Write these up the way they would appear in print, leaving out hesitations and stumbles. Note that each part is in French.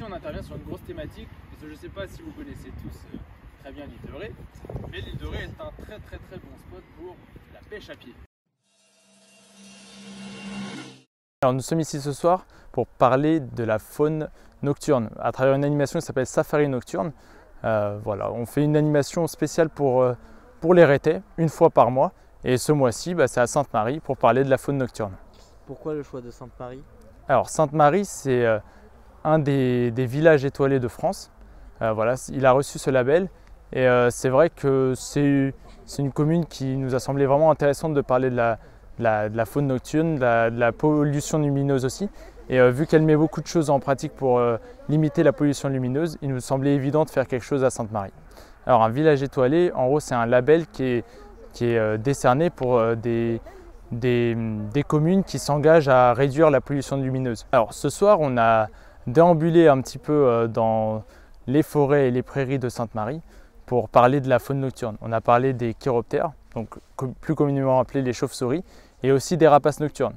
Ici, on intervient sur une grosse thématique, parce que je ne sais pas si vous connaissez tous très bien l'île de Ré, mais l'île de Ré est un très bon spot pour la pêche à pied. Alors nous sommes ici ce soir pour parler de la faune nocturne à travers une animation qui s'appelle Safari Nocturne. Voilà, on fait une animation spéciale pour les rétais, une fois par mois. Et ce mois-ci, c'est à Sainte-Marie pour parler de la faune nocturne. Pourquoi le choix de Sainte-Marie? Alors Sainte-Marie, c'est un des villages étoilés de France. Voilà, il a reçu ce label. Et c'est vrai que c'est une commune qui nous a semblé vraiment intéressante de parler de la faune nocturne, de la pollution lumineuse aussi. Et vu qu'elle met beaucoup de choses en pratique pour limiter la pollution lumineuse, il nous semblait évident de faire quelque chose à Sainte-Marie. Alors un village étoilé, en gros, c'est un label qui est décerné pour des communes qui s'engagent à réduire la pollution lumineuse. Alors ce soir, on a déambulé un petit peu dans les forêts et les prairies de Sainte-Marie pour parler de la faune nocturne. On a parlé des chiroptères, donc plus communément appelés les chauves-souris, et aussi des rapaces nocturnes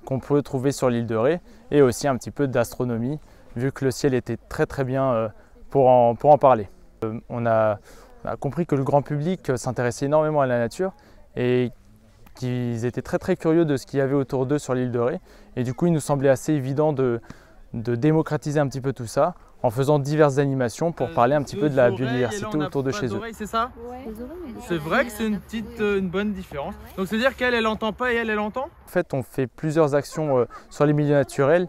qu'on peut trouver sur l'île de Ré, et aussi un petit peu d'astronomie, vu que le ciel était très bien pour en parler. On a compris que le grand public s'intéressait énormément à la nature et qu'ils étaient très curieux de ce qu'il y avait autour d'eux sur l'île de Ré. Et du coup, il nous semblait assez évident de démocratiser un petit peu tout ça en faisant diverses animations pour parler un petit peu de la biodiversité autour de chez eux. C'est ça? Ouais. C'est vrai que c'est une bonne différence. Donc c'est-à-dire qu'elle, elle entend pas et elle entend? En fait, on fait plusieurs actions sur les milieux naturels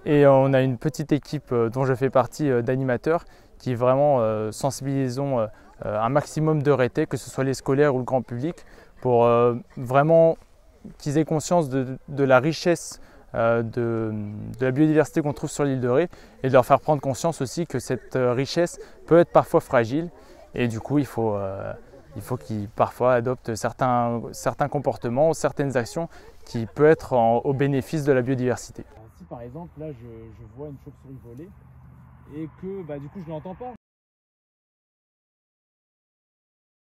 et on a une petite équipe dont je fais partie d'animateurs qui vraiment sensibilisons un maximum de rétés, que ce soit les scolaires ou le grand public, pour vraiment qu'ils aient conscience de la richesse de la biodiversité qu'on trouve sur l'île de Ré et de leur faire prendre conscience aussi que cette richesse peut être parfois fragile et du coup il faut qu'ils parfois adoptent certains comportements, certaines actions qui peuvent être au bénéfice de la biodiversité. Si par exemple là je vois une chauve-souris voler et que du coup je ne l'entends pas,